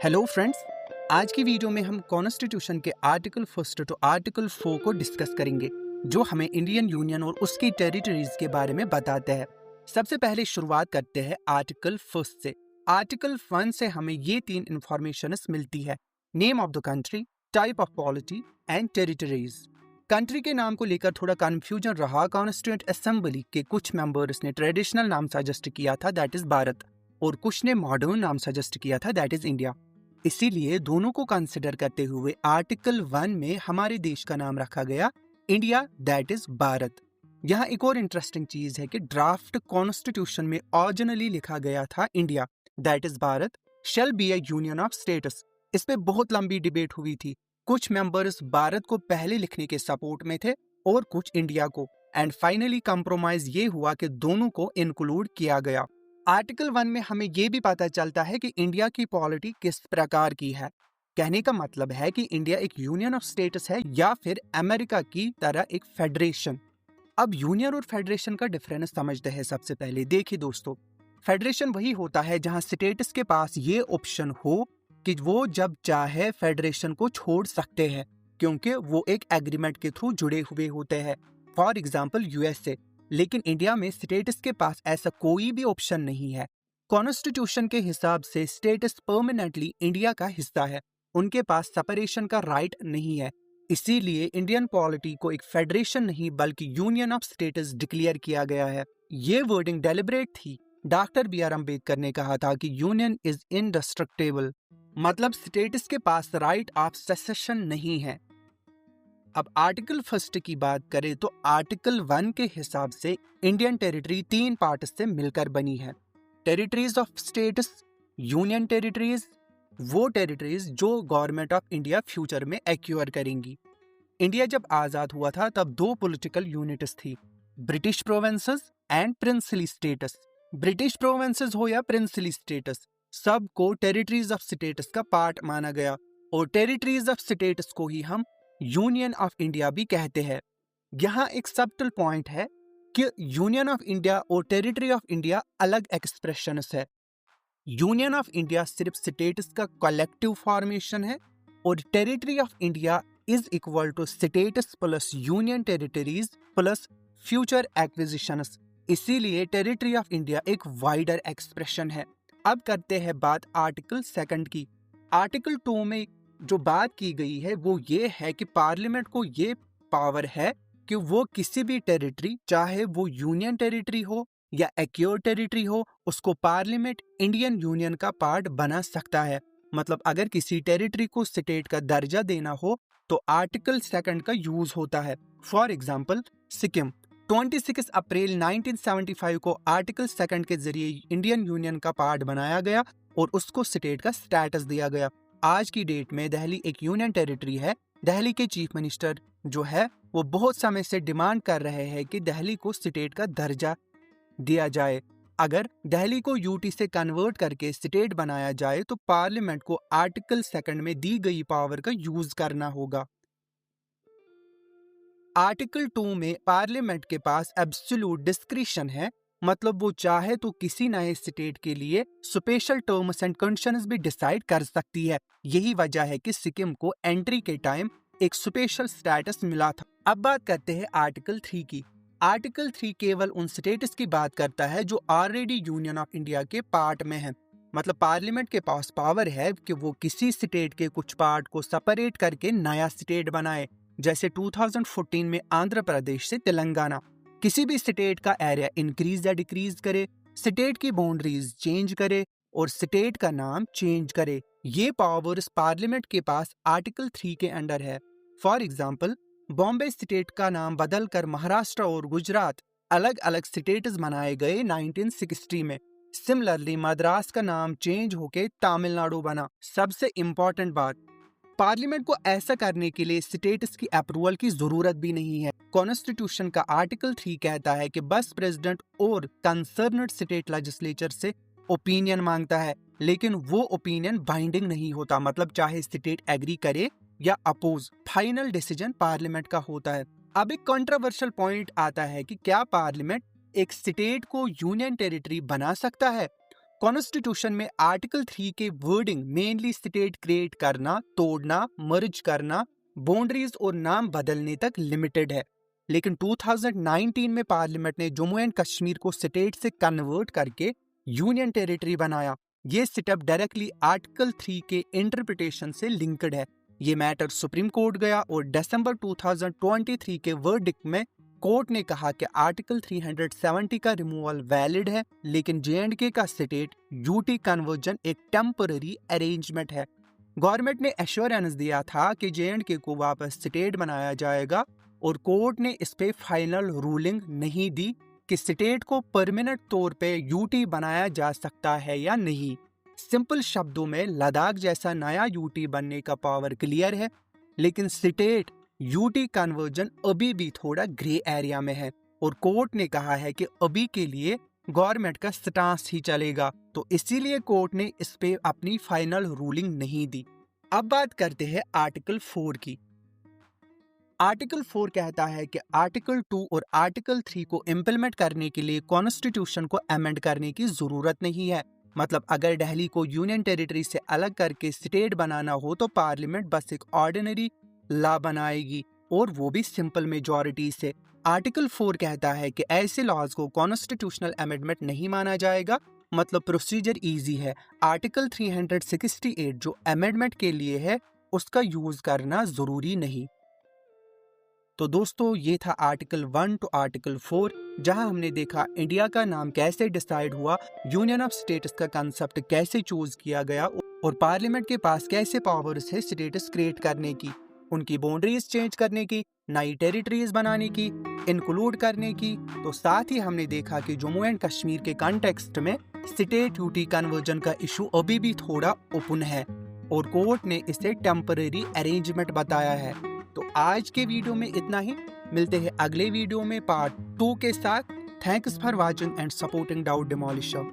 Hello friends, आज की video में हम कॉन्स्टिट्यूशन के आर्टिकल 1 टू आर्टिकल 4 को डिस्कस करेंगे, जो हमें इंडियन यूनियन और उसकी टेरिटरीज के बारे में बताते हैं। सबसे पहले शुरुआत करते हैं आर्टिकल 1 से। आर्टिकल 1 से हमें ये 3 इंफॉर्मेशंस मिलती है: name of the country, type of polity and territories. Country के नाम को लेकर थोड़ा कंफ्यूजन रहा। कॉन्स्टिट्यूएंट असेंबली के कुछ मेंबर्स ने ट्रेडिशनल नाम सजेस्ट किया था, दैट इज भारत, और कुछ ने मॉडर्न नाम सजेस्ट किया था, दैट इज इंडिया। इसीलिए दोनों को कंसिडर करते हुए आर्टिकल 1 में हमारे देश का नाम रखा गया इंडिया, दैट इज भारत। यहाँ एक और इंटरेस्टिंग चीज है कि ड्राफ्ट कॉन्स्टिट्यूशन में ओरिजिनली लिखा गया था India, that is Bharat, shall be A union of states. इस पे बहुत लंबी डिबेट हुई थी। कुछ मेंबर्स भारत को पहले लिखने के सपोर्ट में थे और कुछ इंडिया को, एंड फाइनली कंप्रोमाइज ये हुआ कि दोनों को इंक्लूड किया गया। आर्टिकल 1 में हमें यह भी पता चलता है कि इंडिया की पॉलिटी किस प्रकार की है। कहने का मतलब है कि इंडिया एक यूनियन ऑफ स्टेट्स है या फिर अमेरिका की तरह एक फेडरेशन। अब यूनियन और फेडरेशन का डिफरेंस समझते हैं। सबसे पहले देखिए दोस्तों, फेडरेशन वही होता है जहां स्टेट्स के पास ये ऑप्शन हो कि वो जब चाहे फेडरेशन को छोड़ सकते हैं, क्योंकि वो एक एग्रीमेंट के थ्रू जुड़े हुए होते हैं। For example USA. लेकिन इंडिया में स्टेट्स के पास ऐसा कोई भी ऑप्शन नहीं है। कॉन्स्टिट्यूशन के हिसाब से स्टेट्स परमानेंटली इंडिया का हिस्सा है, उनके पास सेपरेशन का राइट नहीं है। इसीलिए इंडियन पॉलिटी को एक फेडरेशन नहीं बल्कि यूनियन ऑफ स्टेट्स डिक्लेयर किया गया है। ये वर्डिंग डेलिब्रेट थी। डॉक्टर बी आर अम्बेडकर ने कहा था कि यूनियन इज इनडिस्ट्रक्टिबल, मतलब स्टेट्स के पास राइट ऑफ सेसेशन नहीं है। अब आर्टिकल 1 की बात करें तो आर्टिकल 1 के हिसाब से इंडियन टेरिटरी 3 पार्ट से मिलकर बनी है: territories of states, union territories, वो टेरिटरीज जो गवर्नमेंट ऑफ इंडिया फ्यूचर में एक्वायर करेंगी। इंडिया जब आजाद हुआ था तब 2 पॉलिटिकल यूनिट्स थी, British provinces and princely states. British provinces हो या प्रिंसली स्टेट्स, सबको टेरिटरीज ऑफ स्टेट्स का पार्ट माना गया, और टेरिटरीज ऑफ स्टेट्स को ही हम यूनियन ऑफ इंडिया भी कहते हैं। यहाँ एक सबटल पॉइंट है कि यूनियन ऑफ इंडिया और टेरिटरी ऑफ इंडिया अलग एक्सप्रेशंस है। यूनियन ऑफ इंडिया सिर्फ स्टेट्स का कलेक्टिव फॉर्मेशन है, और territory of India is equal to states plus union territories plus future acquisitions. इसीलिए टेरिटरी ऑफ इंडिया एक वाइडर एक्सप्रेशन है। अब करते हैं बात आर्टिकल 2 की। आर्टिकल 2 में जो बात की गई है वो ये है कि पार्लियामेंट को ये पावर है कि वो किसी भी टेरिटरी, चाहे वो यूनियन टेरिटरी हो या एक्योर टेरिटरी हो, उसको पार्लियामेंट इंडियन यूनियन का पार्ट बना सकता है। मतलब अगर किसी टेरिटरी को स्टेट का दर्जा देना हो तो आर्टिकल 2 का यूज होता है। फॉर एग्जाम्पल सिक्किम 26 अप्रैल 1975 को आर्टिकल 2 के जरिए इंडियन यूनियन का पार्ट बनाया गया और उसको स्टेट का स्टेटस दिया गया। आज की डेट में दिल्ली एक यूनियन टेरिटरी है। दिल्ली के चीफ मिनिस्टर जो है वो बहुत समय से डिमांड कर रहे हैं कि दिल्ली को स्टेट का दर्जा दिया जाए। अगर दिल्ली को यूटी से कन्वर्ट करके स्टेट बनाया जाए तो पार्लियामेंट को आर्टिकल 2 में दी गई पावर का यूज करना होगा। आर्टिकल 2 में पार्लियामेंट के पास एब्सोल्यूट डिस्क्रिशन है, मतलब वो चाहे तो किसी नए स्टेट के लिए स्पेशल टर्म्स एंड कंडीशंस भी डिसाइड कर सकती है। यही वजह है कि सिक्किम को एंट्री के टाइम एक स्पेशल स्टेटस मिला था। अब बात करते हैं आर्टिकल 3 की। आर्टिकल 3 केवल उन स्टेट्स की बात करता है जो ऑलरेडी यूनियन ऑफ इंडिया के पार्ट में है। मतलब पार्लियामेंट के पास पावर है कि वो किसी स्टेट के कुछ पार्ट को सेपरेट करके नया स्टेट बनाए, जैसे 2014 में आंध्र प्रदेश से तेलंगाना। किसी भी स्टेट का एरिया इंक्रीज या डिक्रीज करे, स्टेट की बाउंड्रीज चेंज करे और स्टेट का नाम चेंज करे। ये पावर्स पार्लियामेंट के पास आर्टिकल 3 के अंडर है। फॉर एग्जाम्पल बॉम्बे स्टेट का नाम बदलकर महाराष्ट्र और गुजरात अलग अलग स्टेट्स बनाए गए 1960 में। सिमिलरली मद्रास का नाम चेंज होके तमिलनाडु बना। सबसे इम्पोर्टेंट बात, पार्लियामेंट को ऐसा करने के लिए स्टेट्स की अप्रूवल की जरूरत भी नहीं है। कॉन्स्टिट्यूशन का आर्टिकल 3 कहता है कि बस प्रेसिडेंट और कंसर्न्ड स्टेट लेजिस्लेचर से ओपिनियन मांगता है, लेकिन वो ओपिनियन बाइंडिंग नहीं होता। मतलब चाहे स्टेट एग्री करे या अपोज, फाइनल डिसीजन पार्लियामेंट का होता है। अब एक कंट्रोवर्शियल पॉइंट आता है कि क्या पार्लियामेंट एक स्टेट को यूनियन टेरिटरी बना सकता है? कॉन्स्टिट्यूशन में आर्टिकल 3 के वर्डिंग मेनली स्टेट क्रिएट करना, तोड़ना, मर्ज करना, बाउंड्रीज और नाम बदलने तक लिमिटेड है। लेकिन 2019 में पार्लियामेंट ने जम्मू एंड कश्मीर को स्टेट से कन्वर्ट करके यूनियन टेरिटरी बनाया। ये स्टेप डायरेक्टली आर्टिकल 3 के इंटरप्रिटेशन से लिंक्ड है। ये मैटर सुप्रीम कोर्ट गया और दिसंबर 2023 के वर्डिक्ट में कोर्ट ने कहा कि आर्टिकल 370 का रिमूवल वैलिड है, लेकिन जे.एंड.के का स्टेट यूटी कन्वर्जन एक टेम्पररी अरेंजमेंट है। गवर्नमेंट ने एश्योरेंस दिया था कि जे.एंड.के को वापस स्टेट बनाया जाएगा और कोर्ट ने इस पे फाइनल रूलिंग नहीं दी कि स्टेट को परमानेंट तौर पे यूटी बनाया जा सकता है या नहीं। सिंपल शब्दों में लद्दाख जैसा नया यूटी बनने का पावर क्लियर है, लेकिन स्टेट यूटी कन्वर्जन अभी भी थोड़ा ग्रे एरिया में है और कोर्ट ने कहा है कि अभी के लिए गवर्नमेंट का स्टांस ही चलेगा, तो इसीलिए कोर्ट ने इस पे अपनी फाइनल रूलिंग नहीं दी। अब बात करते हैं आर्टिकल 4 की। आर्टिकल 4 कहता है कि आर्टिकल 2 और आर्टिकल 3 को इम्प्लीमेंट करने के लिए कॉन्स्टिट्यूशन को अमेंड करने की जरूरत नहीं है। मतलब अगर दिल्ली को यूनियन टेरिटरी से अलग करके स्टेट बनाना हो तो पार्लियामेंट बस एक ऑर्डिनरी लॉ बनाएगी और वो भी सिंपल मेजॉरिटी से। आर्टिकल 4 कहता है कि ऐसे लॉज को कॉन्स्टिट्यूशनल अमेंडमेंट नहीं माना जाएगा, मतलब प्रोसीजर इजी है। आर्टिकल 368 जो अमेंडमेंट के लिए है उसका यूज करना जरूरी नहीं। तो दोस्तों ये था आर्टिकल 1 टू आर्टिकल 4, जहां हमने देखा इंडिया का नाम कैसे डिसाइड हुआ, यूनियन ऑफ स्टेट्स का कंसेप्ट कैसे चूज किया गया और पार्लियामेंट के पास कैसे पावर्स है स्टेट्स क्रिएट करने की, उनकी बाउंड्रीज चेंज करने की, नई टेरिटरीज बनाने की, इंक्लूड करने की। तो साथ ही हमने देखा कि जम्मू एंड कश्मीर के कॉन्टेक्स्ट में स्टेट यूटी कन्वर्जन का इशू अभी भी थोड़ा ओपन है और कोर्ट ने इसे टेम्पररी अरेंजमेंट बताया है। तो आज के वीडियो में इतना ही, मिलते हैं अगले वीडियो में पार्ट 2 के साथ। Thanks for watching and supporting doubt डिमोलिशर।